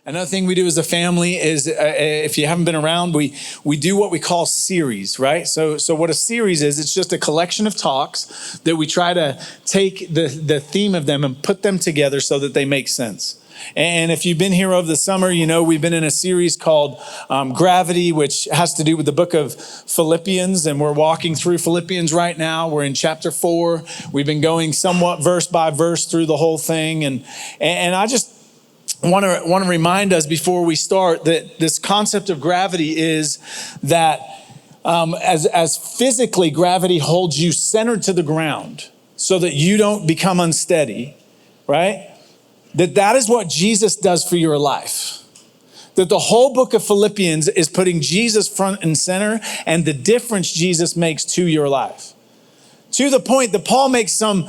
Another thing we do as a family is, if you haven't been around, we do what we call series, right? So what a series is, it's just a collection of talks that we try to take the theme of them and put them together so that they make sense. And if you've been here over the summer, you know we've been in a series called Gravity, which has to do with the book of Philippians, and we're walking through Philippians right now. We're in chapter 4. We've been going somewhat verse by verse through the whole thing, and I just want to remind us before we start that this concept of gravity is that as physically gravity holds you centered to the ground so that you don't become unsteady, right? That is what Jesus does for your life. That the whole book of Philippians is putting Jesus front and center and the difference Jesus makes to your life. To the point that Paul makes some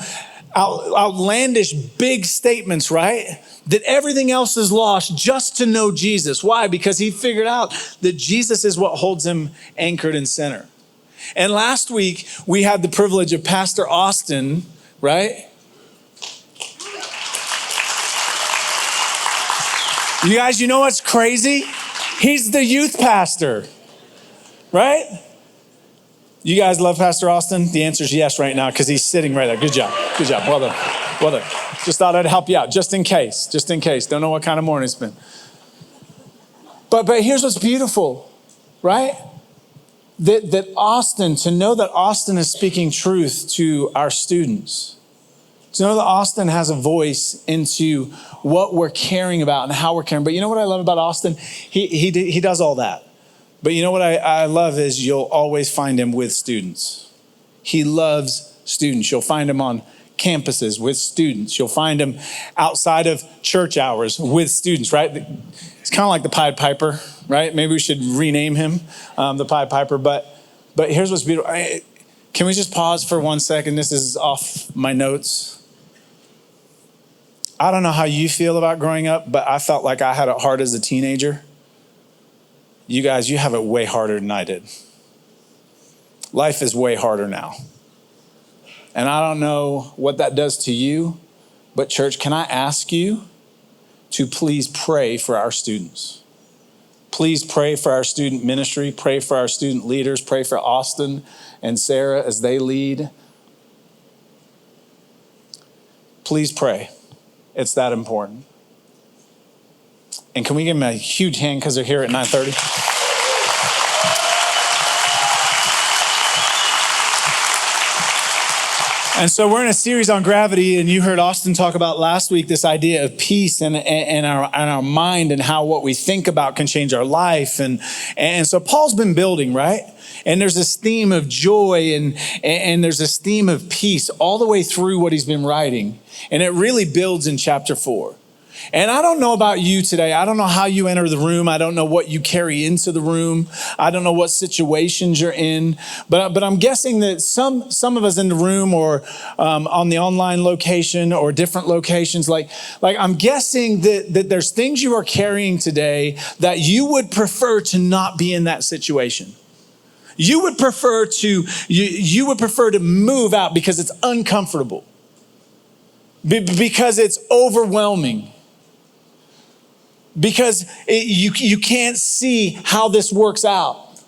outlandish big statements, right? That everything else is lost just to know Jesus. Why? Because he figured out that Jesus is what holds him anchored in center. And last week, we had the privilege of Pastor Austin, right? You guys, you know what's crazy? He's the youth pastor, right? You guys love Pastor Austin? The answer is yes right now because he's sitting right there. Good job. Good job. Well done. Well done. Just thought I'd help you out just in case. Just in case. Don't know what kind of morning it's been. But here's what's beautiful, right? That Austin, to know that Austin is speaking truth to our students. To know that Austin has a voice into what we're caring about and how we're caring. But you know what I love about Austin? He does all that. But you know what I love is you'll always find him with students. He loves students. You'll find him on campuses with students. You'll find him outside of church hours with students, right? It's kind of like the Pied Piper, right? Maybe we should rename him the Pied Piper. But here's what's beautiful. Can we just pause for 1 second? This is off my notes. I don't know how you feel about growing up, but I felt like I had it hard as a teenager. You guys, you have it way harder than I did. Life is way harder now. And I don't know what that does to you, but church, can I ask you to please pray for our students? Please pray for our student ministry. Pray for our student leaders. Pray for Austin and Sarah as they lead. Please pray. It's that important. And can we give them a huge hand because they're here at 9:30? And so we're in a series on gravity, and you heard Austin talk about last week this idea of peace and our mind and how what we think about can change our life. And so Paul's been building, right? And there's this theme of joy and there's this theme of peace all the way through what he's been writing. And it really builds in chapter 4. And I don't know about you today. I don't know how you enter the room. I don't know what you carry into the room. I don't know what situations you're in. But I'm guessing that some of us in the room or on the online location or different locations, like I'm guessing that there's things you are carrying today that you would prefer to not be in that situation. You would prefer to move out because it's uncomfortable, because it's overwhelming. Because you can't see how this works out.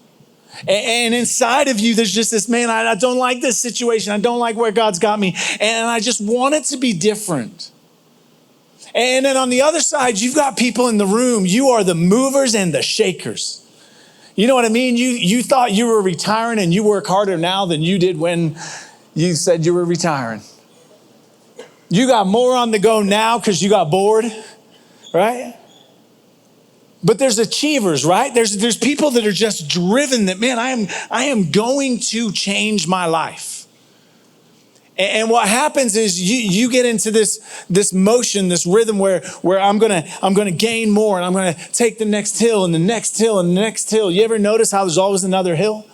And inside of you, there's just this, man, I don't like this situation. I don't like where God's got me. And I just want it to be different. And then on the other side, you've got people in the room. You are the movers and the shakers. You know what I mean? You thought you were retiring and you work harder now than you did when you said you were retiring. You got more on the go now because you got bored, right? But there's achievers, right? There's people that are just driven that, man, I am going to change my life. And what happens is you get into this motion, this rhythm where I'm gonna gain more and I'm gonna take the next hill and the next hill and the next hill. You ever notice how there's always another hill?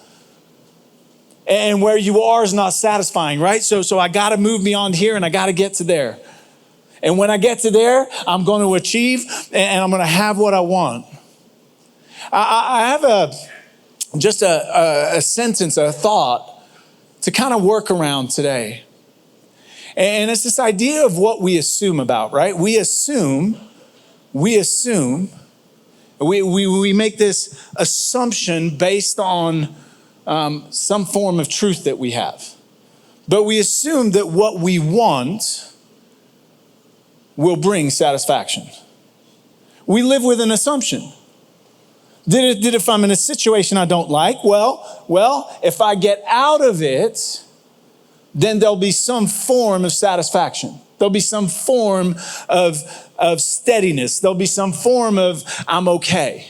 And where you are is not satisfying, right? So I gotta move beyond here and I gotta get to there. And when I get to there, I'm going to achieve and I'm going to have what I want. I have a sentence, a thought to kind of work around today. And it's this idea of what we assume about, right? We assume We make this assumption based on some form of truth that we have. But we assume that what we want will bring satisfaction. We live with an assumption. That if I'm in a situation I don't like, well, if I get out of it, then there'll be some form of satisfaction. There'll be some form of steadiness. There'll be some form of I'm okay.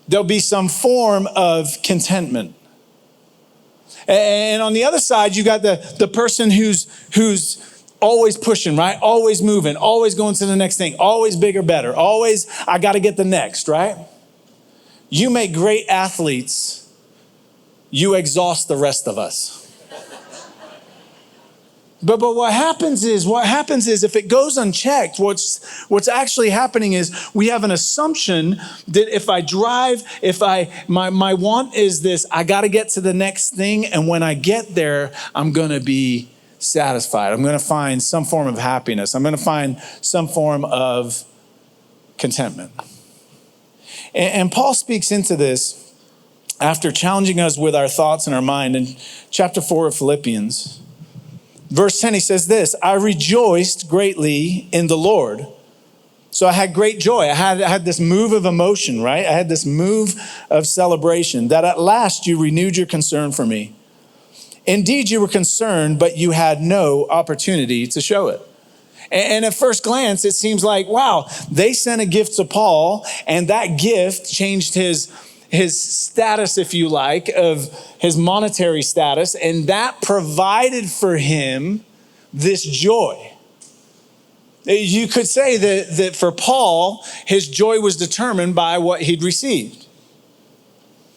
There'll be some form of contentment. And on the other side, you got the person who's always pushing, right? Always moving, always going to the next thing, always bigger, better, always I got to get the next, right? You make great athletes. You exhaust the rest of us. But what happens is if it goes unchecked, what's actually happening is we have an assumption that if I drive, my want is this, I got to get to the next thing. And when I get there, I'm going to be satisfied. I'm going to find some form of happiness. I'm going to find some form of contentment. And Paul speaks into this after challenging us with our thoughts and our mind in chapter 4 of Philippians. Verse 10, he says this, I rejoiced greatly in the Lord. So I had great joy. I had this move of emotion, right? I had this move of celebration that at last you renewed your concern for me. Indeed, you were concerned, but you had no opportunity to show it. And at first glance, it seems like, wow, they sent a gift to Paul, and that gift changed his status, if you like, of his monetary status, and that provided for him this joy. You could say that for Paul, his joy was determined by what he'd received.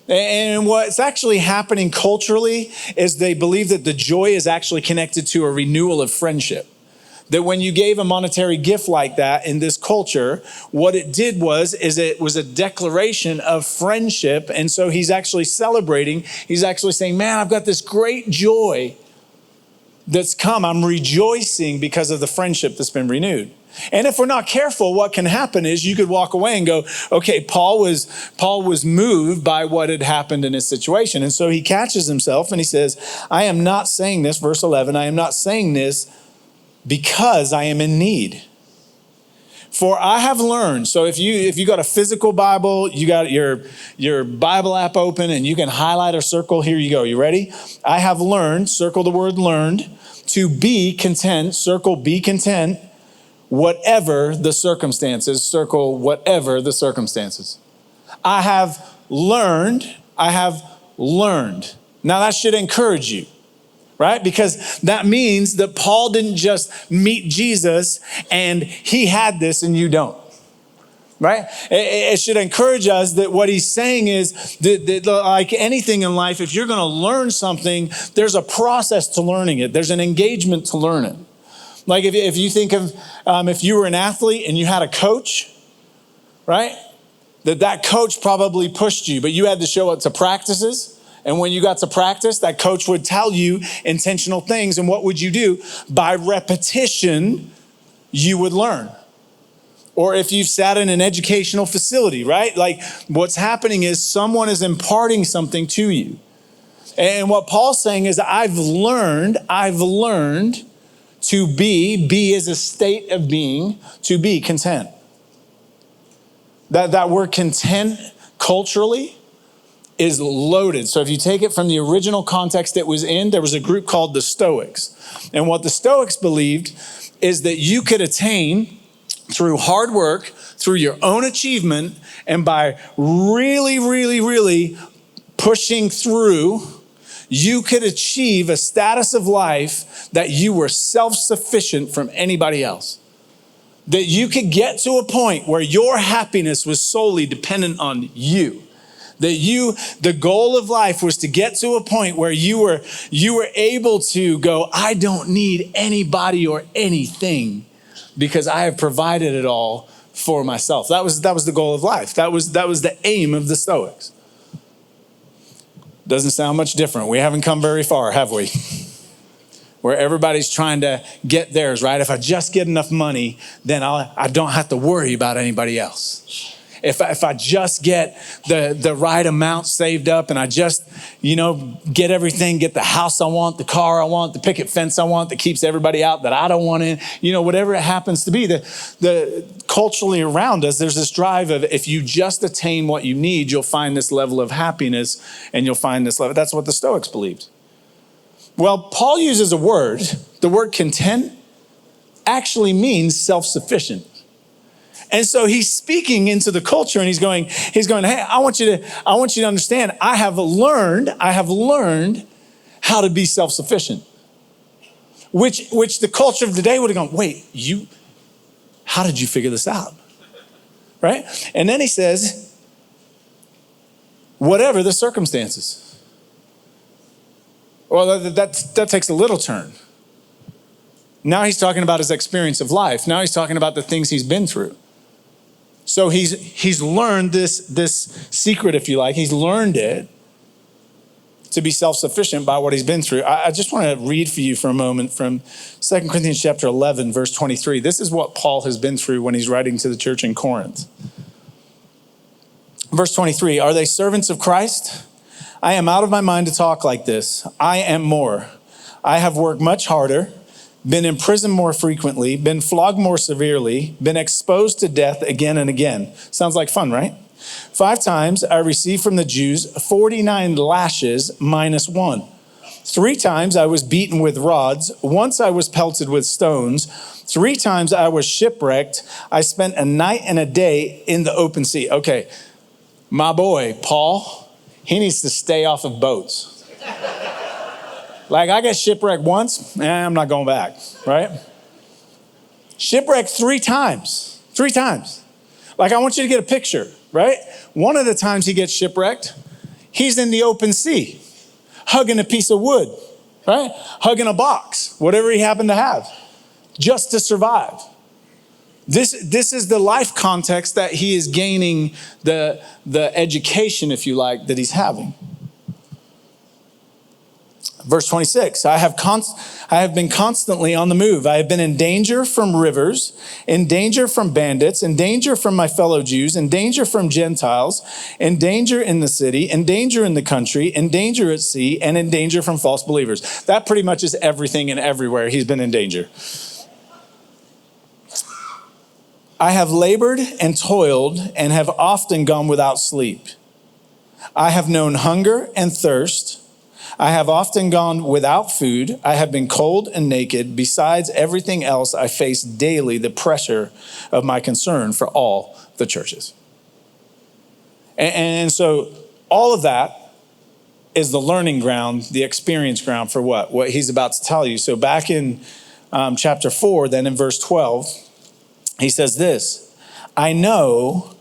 And what's actually happening culturally is they believe that the joy is actually connected to a renewal of friendship. That when you gave a monetary gift like that in this culture, what it did was it was a declaration of friendship. And so he's actually celebrating. He's actually saying, man, I've got this great joy that's come. I'm rejoicing because of the friendship that's been renewed. And if we're not careful, what can happen is you could walk away and go, okay, Paul was moved by what had happened in his situation. And so he catches himself and he says, I am not saying this, verse 11, I am not saying this because I am in need. For I have learned, so if you got a physical Bible, you got your Bible app open and you can highlight or circle, here you go. You ready? I have learned, circle the word learned, to be content, circle be content, whatever the circumstances, circle whatever the circumstances. I have learned. Now that should encourage you. Right? Because that means that Paul didn't just meet Jesus and he had this and you don't. Right? It should encourage us that what he's saying is that like anything in life, if you're going to learn something, there's a process to learning it. There's an engagement to learn it. Like if you think of if you were an athlete and you had a coach, right? That coach probably pushed you, but you had to show up to practices. And when you got to practice, that coach would tell you intentional things. And what would you do? By repetition, you would learn. Or if you've sat in an educational facility, right? Like what's happening is someone is imparting something to you. And what Paul's saying is I've learned to be is a state of being, to be content. That word content culturally is loaded. So if you take it from the original context it was in, there was a group called the Stoics. And what the Stoics believed is that you could attain through hard work, through your own achievement, and by really, really, really pushing through, you could achieve a status of life that you were self-sufficient from anybody else. That you could get to a point where your happiness was solely dependent on you. That the goal of life was to get to a point where you were able to go, I don't need anybody or anything because I have provided it all for myself. That was the goal of life. That was the aim of the Stoics. Doesn't sound much different. We haven't come very far, have we? Where everybody's trying to get theirs, right? If I just get enough money, then I don't have to worry about anybody else. if I just get the right amount saved up and I just, get everything, get the house I want, the car I want, the picket fence I want that keeps everybody out that I don't want in, whatever it happens to be, the culturally around us, there's this drive of if you just attain what you need, you'll find this level of happiness and you'll find this level. That's what the Stoics believed. Well, Paul uses a word, the word content actually means self-sufficient. And so he's speaking into the culture and he's going, hey, I want you to understand, I have learned how to be self-sufficient. Which the culture of today would have gone, wait, how did you figure this out? Right? And then he says, whatever the circumstances. Well, that takes a little turn. Now he's talking about his experience of life. Now he's talking about the things he's been through. So he's learned this secret, if you like. He's learned it to be self-sufficient by what he's been through. I just want to read for you for a moment from 2 Corinthians chapter 11, verse 23. This is what Paul has been through when he's writing to the church in Corinth. Verse 23, are they servants of Christ? I am out of my mind to talk like this. I am more. I have worked much harder, been in prison more frequently, been flogged more severely, been exposed to death again and again. Sounds like fun, right? 5 times I received from the Jews 49 lashes minus 1. 3 times I was beaten with rods. Once I was pelted with stones. 3 times I was shipwrecked. I spent a night and a day in the open sea. Okay, my boy, Paul, he needs to stay off of boats. Like, I got shipwrecked once, I'm not going back, right? Shipwrecked 3 times. 3 times. Like, I want you to get a picture, right? One of the times he gets shipwrecked, he's in the open sea, hugging a piece of wood, right? Hugging a box, whatever he happened to have, just to survive. This is the life context that he is gaining, the education, if you like, that he's having. Verse 26, I have been constantly on the move. I have been in danger from rivers, in danger from bandits, in danger from my fellow Jews, in danger from Gentiles, in danger in the city, in danger in the country, in danger at sea, and in danger from false believers. That pretty much is everything and everywhere he's been in danger. I have labored and toiled and have often gone without sleep. I have known hunger and thirst. I have often gone without food. I have been cold and naked. Besides everything else, I face daily the pressure of my concern for all the churches. And so all of that is the learning ground, the experience ground for what he's about to tell you. So back in chapter 4, then in verse 12, he says this, I know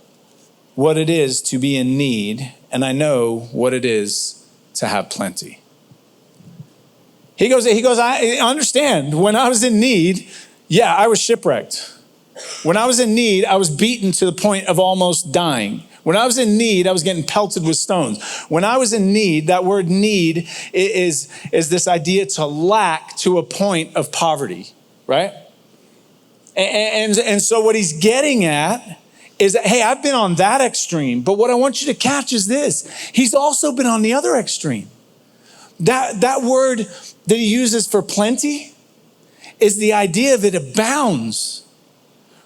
what it is to be in need, and I know what it is to have plenty. He goes, I understand. When I was in need, I was shipwrecked. When I was in need, I was beaten to the point of almost dying. When I was in need, I was getting pelted with stones. When I was in need, that word need is this idea to lack to a point of poverty, right? And so what he's getting at is that, hey, I've been on that extreme, but what I want you to catch is this. He's also been on the other extreme. That word that he uses for plenty is the idea that it abounds,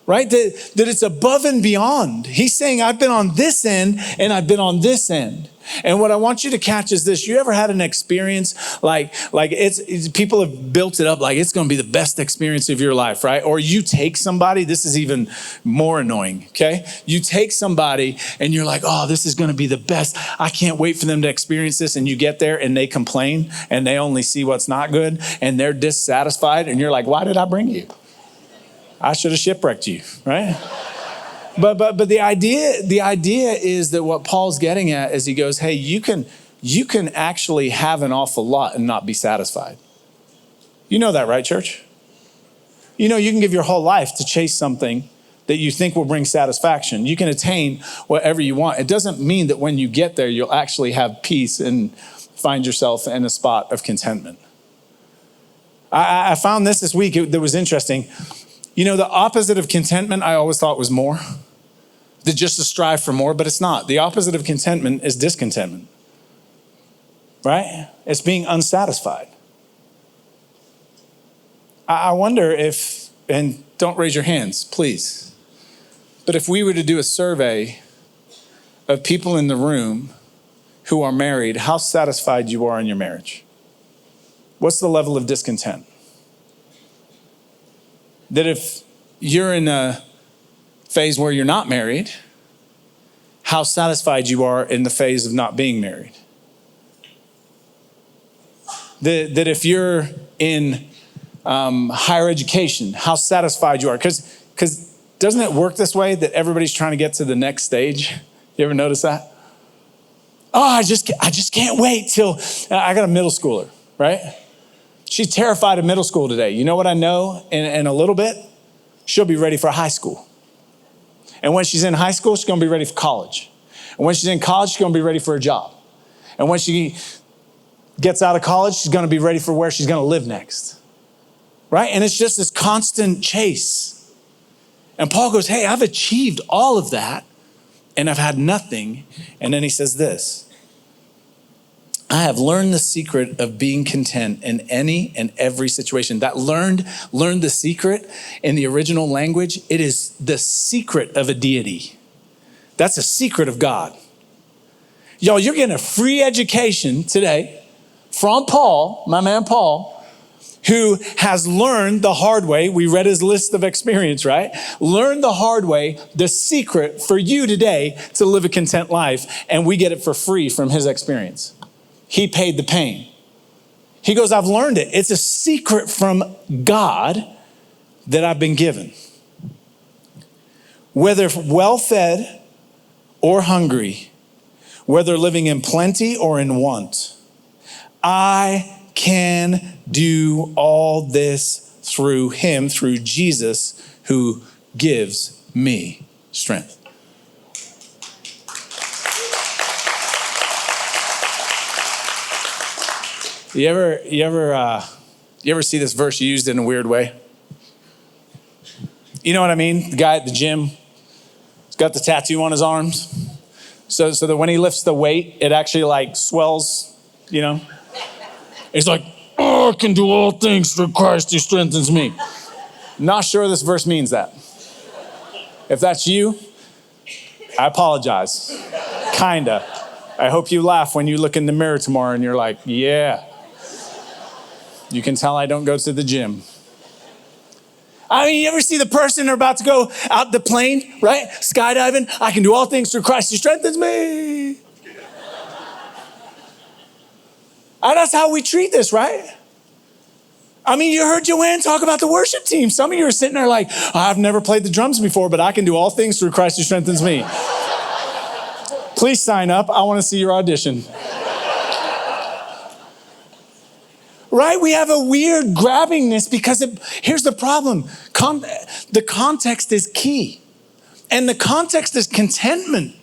right? That it's above and beyond. He's saying, I've been on this end and I've been on this end. And what I want you to catch is this. You ever had an experience like it's people have built it up like it's going to be the best experience of your life, right? Or you take somebody, this is even more annoying, okay? You take somebody and you're like, oh, this is going to be the best. I can't wait for them to experience this. And you get there and they complain and they only see what's not good and they're dissatisfied. And you're like, why did I bring you? I should have shipwrecked you, right? But the idea is that what Paul's getting at is he goes, hey, you can actually have an awful lot and not be satisfied. You know that, right, church? You know, you can give your whole life to chase something that you think will bring satisfaction. You can attain whatever you want. It doesn't mean that when you get there, you'll actually have peace and find yourself in a spot of contentment. I found this week that was interesting. You know, the opposite of contentment, I always thought was more. just to strive for more, but it's not. The opposite of contentment is discontentment, right? It's being unsatisfied. I wonder if, and don't raise your hands, please, but if we were to do a survey of people in the room who are married, how satisfied you are in your marriage. What's the level of discontent? That if you're in a phase where you're not married, how satisfied you are in the phase of not being married. That if you're in higher education, how satisfied you are. Because doesn't it work this way that everybody's trying to get to the next stage? You ever notice that? Oh, I just can't wait till, I got a middle schooler, right? She's terrified of middle school today. You know what I know in a little bit? She'll be ready for high school. And when she's in high school, she's going to be ready for college. And when she's in college, she's going to be ready for a job. And when she gets out of college, she's going to be ready for where she's going to live next. Right? And it's just this constant chase. And Paul goes, hey, I've achieved all of that and I've had nothing. And then he says this, I have learned the secret of being content in any and every situation. That learned the secret in the original language. It is the secret of a deity. That's a secret of God. Y'all, you're getting a free education today from Paul, my man Paul, who has learned the hard way. We read his list of experience, right? Learned the hard way, the secret for you today to live a content life. And we get it for free from his experience. He paid the pain. He goes, I've learned it. It's a secret from God that I've been given. Whether well-fed or hungry, whether living in plenty or in want, I can do all this through him, through Jesus, who gives me strength. You ever see this verse used in a weird way? You know what I mean? The guy at the gym, he's got the tattoo on his arms. So that when he lifts the weight, it actually like swells, you know? He's like, oh, I can do all things through Christ who strengthens me. Not sure this verse means that. If that's you, I apologize. Kinda. I hope you laugh when you look in the mirror tomorrow and you're like, yeah. You can tell I don't go to the gym. I mean, you ever see the person they're about to go out the plane, right? Skydiving. I can do all things through Christ who strengthens me. And that's how we treat this, right? I mean, you heard Joanne talk about the worship team. Some of you are sitting there like, I've never played the drums before, but I can do all things through Christ who strengthens me. Please sign up. I want to see your audition. Right? We have a weird grabbingness because here's the problem. The context is key. And the context is contentment.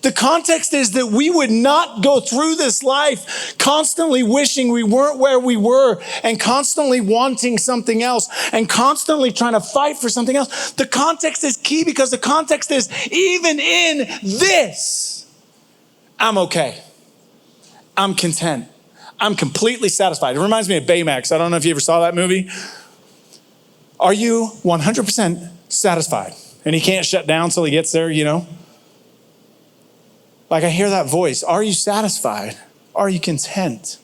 The context is that we would not go through this life constantly wishing we weren't where we were and constantly wanting something else and constantly trying to fight for something else. The context is key because the context is even in this, I'm okay. I'm content. I'm completely satisfied. It reminds me of Baymax. I don't know if you ever saw that movie. Are you 100% satisfied? And he can't shut down till he gets there, you know? Like I hear that voice. Are you satisfied? Are you content?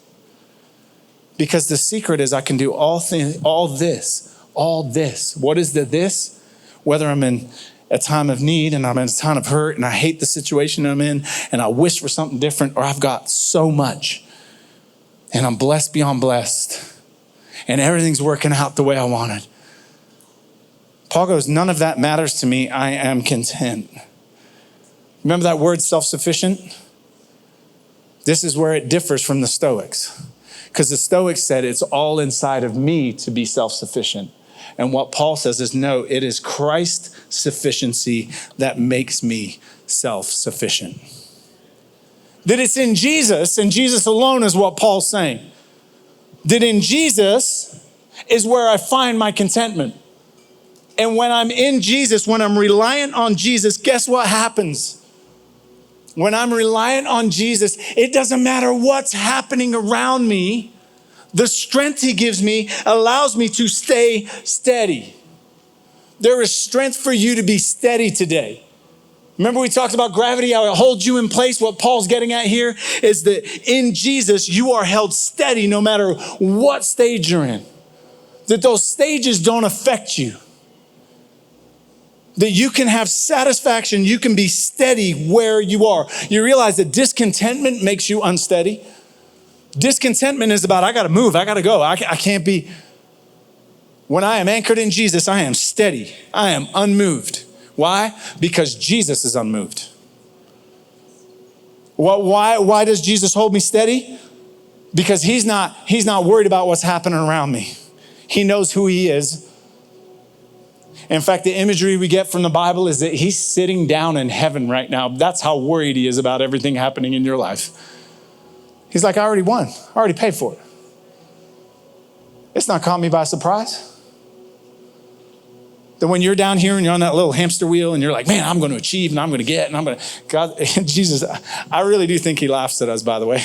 Because the secret is I can do all things, all this. What is the this? Whether I'm in a time of need and I'm in a time of hurt and I hate the situation I'm in and I wish for something different, or I've got so much and I'm blessed beyond blessed and everything's working out the way I wanted. Paul goes, none of that matters to me. I am content. Remember that word self-sufficient? This is where it differs from the Stoics. Because the Stoics said it's all inside of me to be self-sufficient. And what Paul says is, no, it is Christ's sufficiency that makes me self-sufficient. That it's in Jesus and Jesus alone is what Paul's saying. That in Jesus is where I find my contentment. And when I'm in Jesus, when I'm reliant on Jesus, guess what happens? When I'm reliant on Jesus, it doesn't matter what's happening around me. The strength he gives me allows me to stay steady. There is strength for you to be steady today. Remember we talked about gravity, how it holds you in place? What Paul's getting at here is that in Jesus, you are held steady no matter what stage you're in. That those stages don't affect you. That you can have satisfaction, you can be steady where you are. You realize that discontentment makes you unsteady. Discontentment is about, I gotta move, I gotta go, I can't be. When I am anchored in Jesus, I am steady, I am unmoved. Why? Because Jesus is unmoved. Why does Jesus hold me steady? Because he's not worried about what's happening around me. He knows who he is. In fact, the imagery we get from the Bible is that he's sitting down in heaven right now. That's how worried he is about everything happening in your life. He's like, I already won. I already paid for it. It's not caught me by surprise. That when you're down here and you're on that little hamster wheel and you're like, man, I'm going to achieve and I'm going to get and I'm going to, God, Jesus, I really do think he laughs at us, by the way.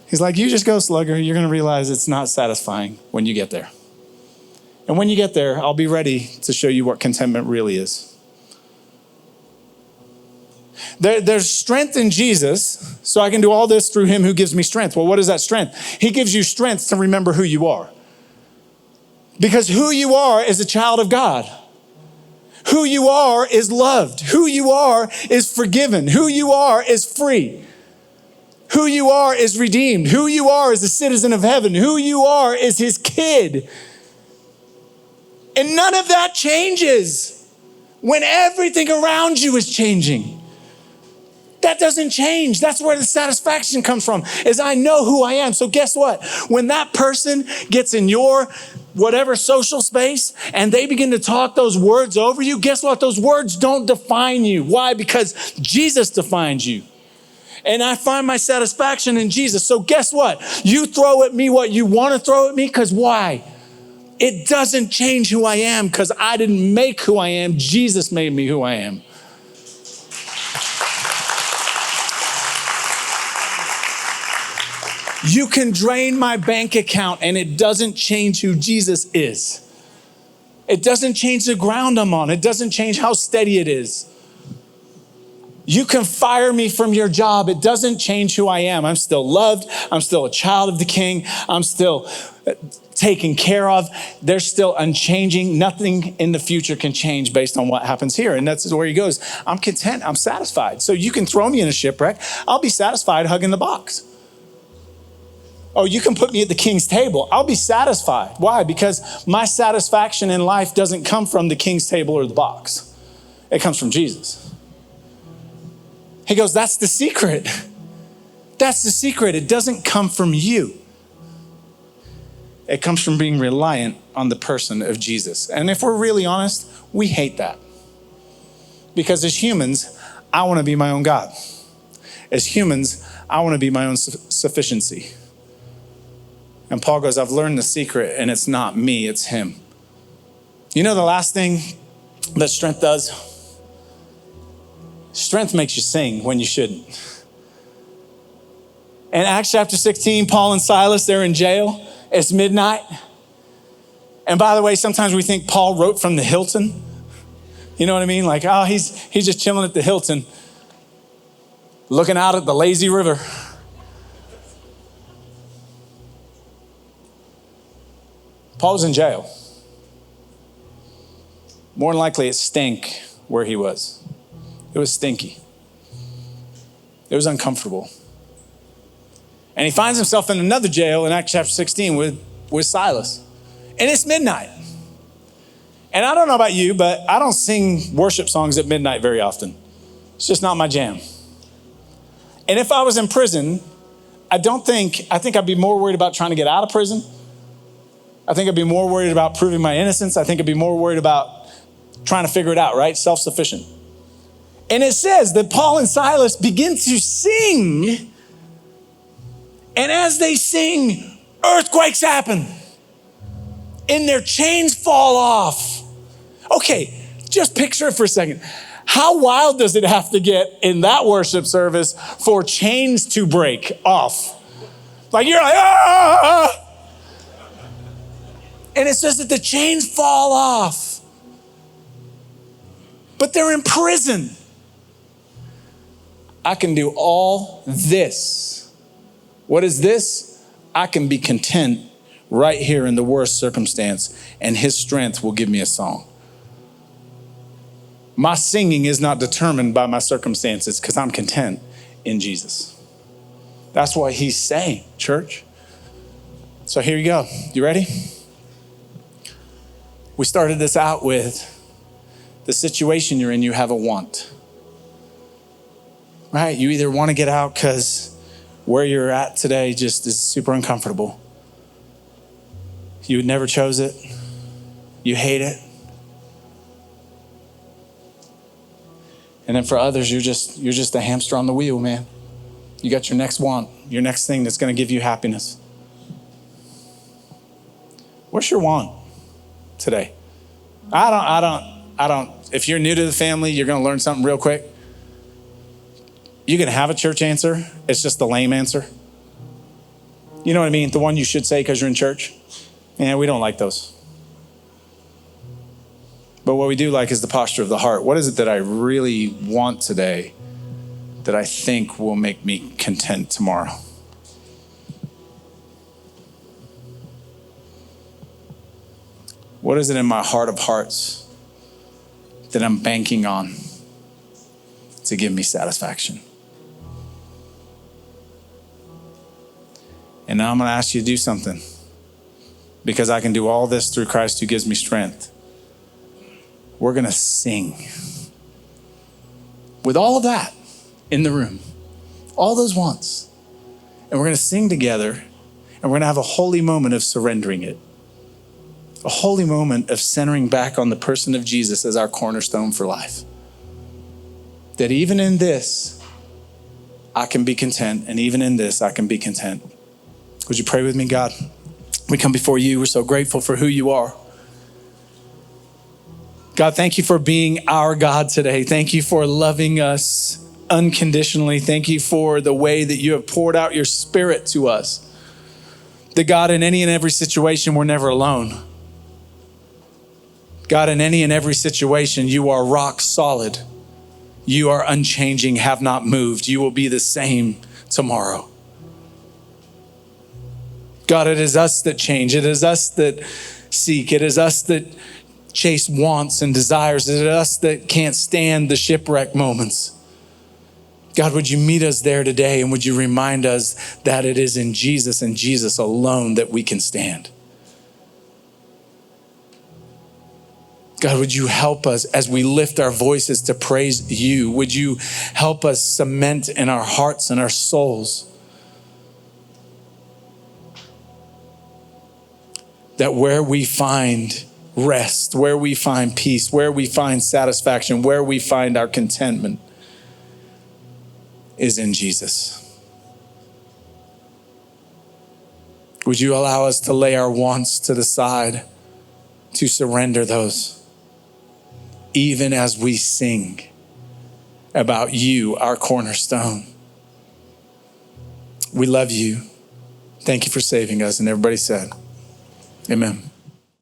He's like, you just go, slugger. You're going to realize it's not satisfying when you get there. And when you get there, I'll be ready to show you what contentment really is. There's strength in Jesus, so I can do all this through him who gives me strength. Well, what is that strength? He gives you strength to remember who you are. Because who you are is a child of God. Who you are is loved. Who you are is forgiven. Who you are is free. Who you are is redeemed. Who you are is a citizen of heaven. Who you are is his kid. And none of that changes when everything around you is changing. That doesn't change. That's where the satisfaction comes from, is I know who I am. So guess what? When that person gets in your whatever social space and they begin to talk those words over you, guess what? Those words don't define you. Why? Because Jesus defines you. And I find my satisfaction in Jesus. So guess what? You throw at me what you want to throw at me, because why? It doesn't change who I am, because I didn't make who I am. Jesus made me who I am. You can drain my bank account and it doesn't change who Jesus is. It doesn't change the ground I'm on. It doesn't change how steady it is. You can fire me from your job. It doesn't change who I am. I'm still loved. I'm still a child of the King. I'm still taken care of. They're still unchanging. Nothing in the future can change based on what happens here. And that's where he goes. I'm content. I'm satisfied. So you can throw me in a shipwreck. I'll be satisfied hugging the box. Oh, you can put me at the king's table. I'll be satisfied. Why? Because my satisfaction in life doesn't come from the king's table or the box. It comes from Jesus. He goes, that's the secret. That's the secret. It doesn't come from you. It comes from being reliant on the person of Jesus. And if we're really honest, we hate that. Because as humans, I want to be my own God. As humans, I want to be my own sufficiency. And Paul goes, I've learned the secret, and it's not me, it's him. You know the last thing that strength does? Strength makes you sing when you shouldn't. In Acts chapter 16, Paul and Silas, they're in jail. It's midnight. And by the way, sometimes we think Paul wrote from the Hilton. You know what I mean? Like, oh, he's just chilling at the Hilton, looking out at the lazy river. Paul's in jail. More than likely it stank where he was. It was stinky. It was uncomfortable. And he finds himself in another jail in Acts chapter 16 with Silas. And it's midnight. And I don't know about you, but I don't sing worship songs at midnight very often. It's just not my jam. And if I was in prison, I think I'd be more worried about trying to get out of prison. I think I'd be more worried about proving my innocence. I think I'd be more worried about trying to figure it out, right? Self-sufficient. And it says that Paul and Silas begin to sing. And as they sing, earthquakes happen. And their chains fall off. Okay, just picture it for a second. How wild does it have to get in that worship service for chains to break off? Like you're like, ah! And it says that the chains fall off. But they're in prison. I can do all this. What is this? I can be content right here in the worst circumstance, and his strength will give me a song. My singing is not determined by my circumstances because I'm content in Jesus. That's what he's saying, church. So here you go. You ready? We started this out with the situation you're in, you have a want. Right? You either want to get out because where you're at today just is super uncomfortable. You never chose it. You hate it. And then for others, you're just a hamster on the wheel, man. You got your next want, your next thing that's going to give you happiness. What's your want today? I don't. If you're new to the family, you're going to learn something real quick. You can have a church answer. It's just the lame answer. You know what I mean? The one you should say because you're in church. Yeah, we don't like those. But what we do like is the posture of the heart. What is it that I really want today that I think will make me content tomorrow? What is it in my heart of hearts that I'm banking on to give me satisfaction? And now I'm going to ask you to do something, because I can do all this through Christ who gives me strength. We're going to sing with all of that in the room, all those wants. And we're going to sing together, and we're going to have a holy moment of surrendering it. A holy moment of centering back on the person of Jesus as our cornerstone for life. That even in this, I can be content, and even in this, I can be content. Would you pray with me, God? We come before you. We're so grateful for who you are. God, thank you for being our God today. Thank you for loving us unconditionally. Thank you for the way that you have poured out your spirit to us. That God, in any and every situation, we're never alone. God, in any and every situation, you are rock solid. You are unchanging, have not moved. You will be the same tomorrow. God, it is us that change. It is us that seek. It is us that chase wants and desires. It is us that can't stand the shipwreck moments. God, would you meet us there today, and would you remind us that it is in Jesus and Jesus alone that we can stand. God, would you help us as we lift our voices to praise you? Would you help us cement in our hearts and our souls that where we find rest, where we find peace, where we find satisfaction, where we find our contentment is in Jesus. Would you allow us to lay our wants to the side, to surrender those, even as we sing about you, our cornerstone. We love you. Thank you for saving us. And everybody said, amen.